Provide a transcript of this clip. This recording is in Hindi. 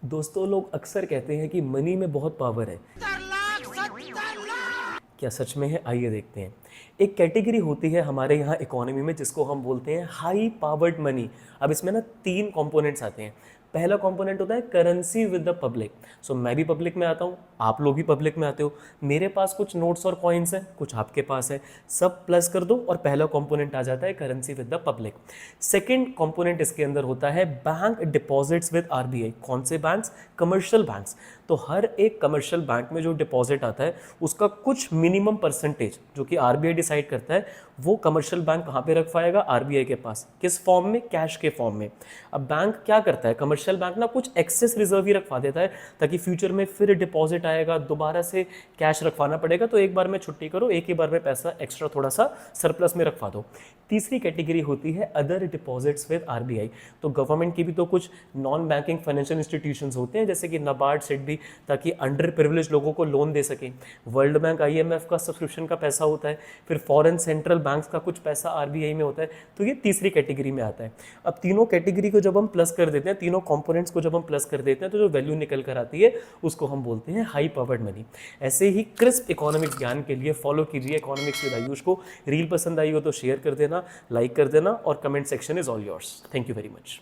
दोस्तों, लोग अक्सर कहते हैं कि मनी में बहुत पावर है। क्या सच में है? आइए देखते हैं। एक कैटेगरी होती है हमारे यहाँ इकोनॉमी में जिसको हम बोलते हैं हाई पावर्ड मनी। अब इसमें ना 3 कंपोनेंट्स आते हैं। पहला कंपोनेंट होता है करेंसी विद द पब्लिक। सो मैं भी पब्लिक में आता हूँ, आप लोग भी पब्लिक में आते हो, मेरे पास कुछ नोट्स और कॉइन्स हैं, कुछ आपके पास है, सब प्लस कर दो और पहला कंपोनेंट आ जाता है currency with the public. Second component इसके अंदर होता है बैंक डिपॉजिट्स विद आरबीआई। कौन से बैंक्स? Commercial banks. तो हर एक कमर्शियल बैंक में जो डिपॉजिट आता है उसका कुछ मिनिमम परसेंटेज जो कि आरबीआई डिसाइड करता है, वो कमर्शियल बैंक कहाँ पे रख पाएगा? आरबीआई के पास। किस फॉर्म में? कैश के फॉर्म में। अब बैंक क्या करता है? कमर्शियल बैंक ना कुछ एक्सेस रिजर्व ही रखवा देता है ताकि फ्यूचर में फिर डिपॉजिट आएगा, दोबारा से कैश रखवाना पड़ेगा, तो एक बार में छुट्टी करो, एक ही बार में पैसा एक्स्ट्रा थोड़ा सा सरप्लस में रखवा दो। तीसरी कैटेगरी होती है अदर डिपॉजिट्स विद आरबीआई। तो गवर्नमेंट की भी तो कुछ नॉन बैंकिंग फाइनेंशियल इंस्टीट्यूशंस होते हैं जैसे कि नाबार्ड, सिडबी, ताकि अंडर प्रिविलेज लोगों को लोन दे सकें। वर्ल्ड बैंक, आईएमएफ का सब्सक्रिप्शन का पैसा होता है, फिर फॉरेन सेंट्रल बैंक्स का कुछ पैसा आरबीआई में होता है। तो ये तीसरी कैटेगरी में आता है। अब तीनों कैटेगरी को जब हम प्लस कर देते हैं, तीनों कंपोनेंट्स को जब हम प्लस कर देते हैं, तो जो वैल्यू निकल कर आती है उसको हम बोलते हैं हाई पावर्ड मनी। ऐसे ही क्रिस्प इकोनॉमिक ज्ञान के लिए फॉलो कीजिए इकोनॉमिक्स विद आयुष को। रील पसंद आई हो तो शेयर कर देना, लाइक कर देना और comment section is all yours. Thank you very much.